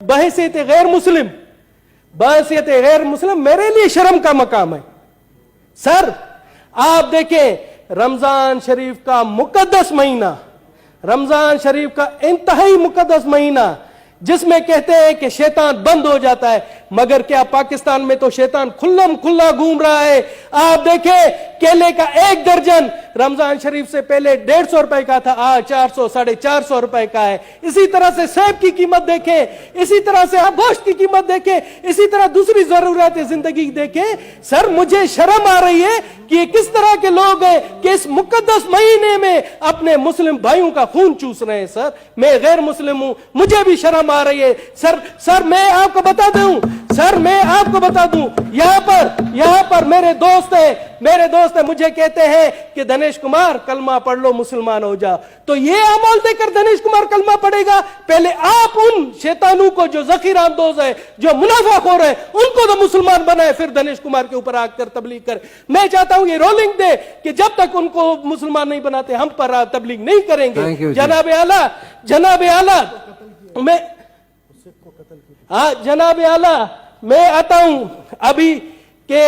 بحیثیت غیر مسلم میرے لیے شرم کا مقام ہے. سر آپ دیکھیں رمضان شریف کا مقدس مہینہ، رمضان شریف کا انتہائی مقدس مہینہ جس میں کہتے ہیں کہ شیطان بند ہو جاتا ہے، مگر کیا پاکستان میں تو شیطان کھلم کھلا گھوم رہا ہے. آپ دیکھیں کیلے کا ایک درجن رمضان شریف سے پہلے 150 روپے کا تھا، آج 400 450 روپے کا ہے. اسی طرح سے سیب کی قیمت دیکھیں، اسی طرح سے آپ گوشت کی قیمت دیکھیں، اسی طرح دوسری ضرورت زندگی دیکھیں. سر مجھے شرم آ رہی ہے کہ یہ کس طرح کے لوگ ہیں کہ اس مقدس مہینے میں اپنے مسلم بھائیوں کا خون چوس رہے ہیں. سر میں غیر مسلم ہوں، مجھے بھی شرم آ رہی ہے. سر میں آپ کو بتا دوں یہاں پر میرے دوست ہیں مجھے کہتے ہیں کہ دنیش کمار کلمہ پڑھ لو مسلمان ہو جا. تو یہ عمل دے کر دنیش کمار کلمہ پڑھے گا؟ پہلے آپ ان شیطانوں کو جو ذخیرہ اندوز ہے، جو منافع خور ہے، ان کو تو مسلمان بنائے، پھر دنیش کمار کے اوپر آ کر تبلیغ کر. میں چاہتا ہوں یہ رولنگ دے کہ جب تک ان کو مسلمان نہیں بناتے ہم پر تبلیغ نہیں کریں گے. جناب اعلیٰ میں آتا ہوں ابھی کہ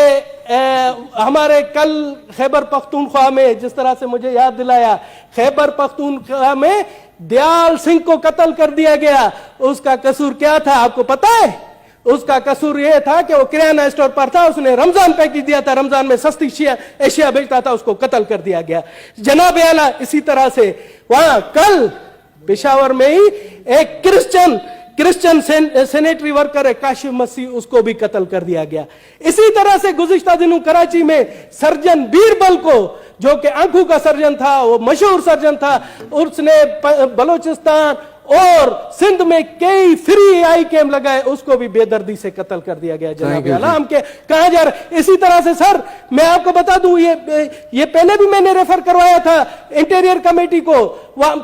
ہمارے کل خیبر پختونخوا میں جس طرح سے مجھے یاد دلایا، خیبر پختونخوا میں دیال سنگھ کو قتل کر دیا گیا. اس کا قصور کیا تھا آپ کو پتا ہے؟ اس کا قصور یہ تھا کہ وہ کرانہ اسٹور پر تھا، اس نے رمضان پیکج دیا تھا، رمضان میں سستی اشیاء بیچتا تھا، اس کو قتل کر دیا گیا. جناب اعلیٰ اسی طرح سے وہاں کل پشاور میں ہی ایک کرسچن سینیٹری ورکر ہے کاشف مسیح، اس کو بھی قتل کر دیا گیا. اسی طرح سے گزشتہ دنوں کراچی میں سرجن بیربل کو، جو کہ آنکھوں کا سرجن تھا، وہ مشہور سرجن تھا، اس نے بلوچستان اور سندھ میں کئی فری آئی کیم لگائے، اس کو بھی بے دردی سے قتل کر دیا گیا. جناب اعلیٰ ہم کہاں جا رہے؟ اسی طرح سے سر میں آپ کو بتا دوں، یہ پہلے بھی میں نے ریفر کروایا تھا انٹیریئر کمیٹی کو.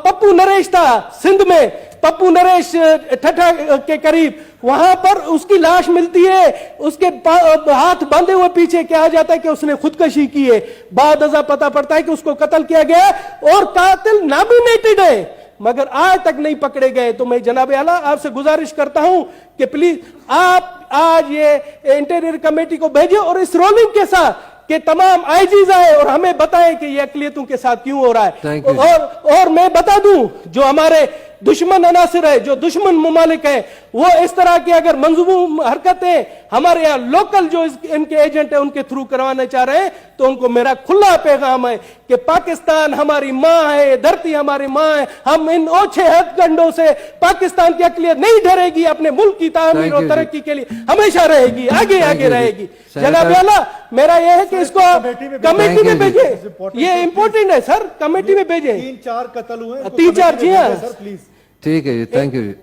پپو نریش تھا سندھ میں، پپو نریش ٹھٹھا کے قریب، وہاں پر اس کی لاش ملتی ہے، اس کے ہاتھ باندھے ہوئے پیچھے کہا جاتا ہے کہ اس نے خودکشی کی ہے. بعد ازاں پتہ پڑتا ہے کہ اس کو قتل کیا گیا اور قاتل نامینیٹڈ ہے، مگر آج تک نہیں پکڑے گئے. تو میں جناب اعلیٰ آپ سے گزارش کرتا ہوں کہ پلیز آپ آج یہ انٹیریئر کمیٹی کو بھیجیں اور اس رولنگ کے ساتھ کہ تمام آئی جیز آئے اور ہمیں بتائیں کہ یہ اقلیتوں کے ساتھ کیوں ہو رہا ہے. اور میں بتا دوں جو ہمارے دشمن عناصر ہے، جو دشمن ممالک ہیں، وہ اس طرح کی اگر منظوم حرکتیں ہمارے یہاں لوکل جو ان کے ایجنٹ ہیں ان کے تھرو کروانا چاہ رہے ہیں، تو ان کو میرا کھلا پیغام ہے کہ پاکستان ہماری ماں ہے، دھرتی ہماری ماں ہے. ہم ان اوچھے ہتھ کنڈوں سے پاکستان کی اقلیت نہیں ڈرے گی، اپنے ملک کی تعمیر اور ترقی کے لیے ہمیشہ رہے گی، آگے رہے گی. جناب اعلیٰ میرا یہ ہے کہ اس کو کمیٹی میں بھیجیں، یہ امپورٹنٹ ہے سر، کمیٹی میں بھیجیں. 3-4 قتل ہوئے، 3-4 جی ہاں پلیز. ٹھیک ہے جی، تھینک یو جی.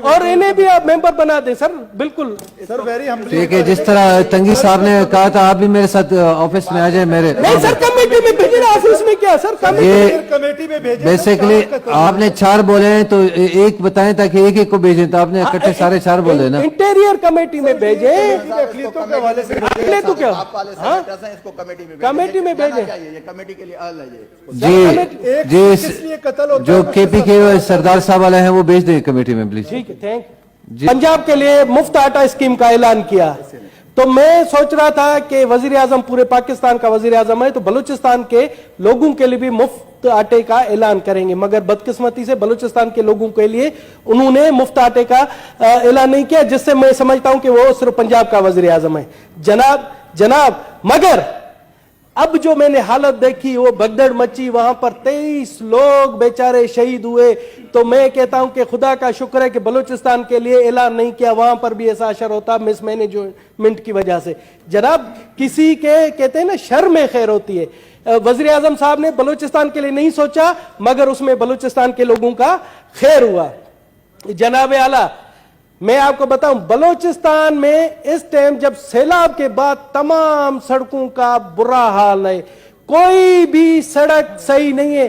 اور انہیں بھی آپ ممبر بنا دیں سر. بالکل سر، ویری ہمبلی. ٹھیک ہے، جس طرح تنگی صاحب نے کہا تھا آپ بھی میرے ساتھ آفس میں آ جائیں. میرے نہیں سر، کمیٹی میں بھیجیں، آفس میں کیا سر، کمیٹی میں بھیجیں. بیسیکلی آپ نے 4 بولے ہیں تو ایک بتائیں تاکہ ایک کو بھیجیں، تو آپ نے اکٹھے سارے 4 بولے نا. انٹیریئر کمیٹی میں بھیجیں، اقلیتوں کے حوالے سے تو کیا کمیٹی میں بھیجیں. جی جو کے پی کے سردار صاحب والے ہیں وہ بھیج دیں کمیٹی میں پلیز. ٹھیک ہے، تھینک. پنجاب کے لیے مفت آٹا اسکیم کا اعلان کیا، تو میں سوچ رہا تھا کہ وزیر اعظم پورے پاکستان کا وزیر اعظم ہے، تو بلوچستان کے لوگوں کے لیے بھی مفت آٹے کا اعلان کریں گے. مگر بدقسمتی سے بلوچستان کے لوگوں کے لیے انہوں نے مفت آٹے کا اعلان نہیں کیا، جس سے میں سمجھتا ہوں کہ وہ صرف پنجاب کا وزیر اعظم ہے. جناب مگر اب جو میں نے حالت دیکھی وہ بگدڑ مچی، وہاں پر 23 لوگ بیچارے شہید ہوئے. تو میں کہتا ہوں کہ خدا کا شکر ہے کہ بلوچستان کے لیے اعلان نہیں کیا، وہاں پر بھی ایسا اثر ہوتا مس مینجمنٹ کی وجہ سے. جناب کسی کے کہتے ہیں نا شر میں خیر ہوتی ہے. وزیر اعظم صاحب نے بلوچستان کے لیے نہیں سوچا، مگر اس میں بلوچستان کے لوگوں کا خیر ہوا. جناب اعلیٰ میں آپ کو بتاؤں، بلوچستان میں اس ٹائم جب سیلاب کے بعد تمام سڑکوں کا برا حال ہے، کوئی بھی سڑک صحیح نہیں ہے.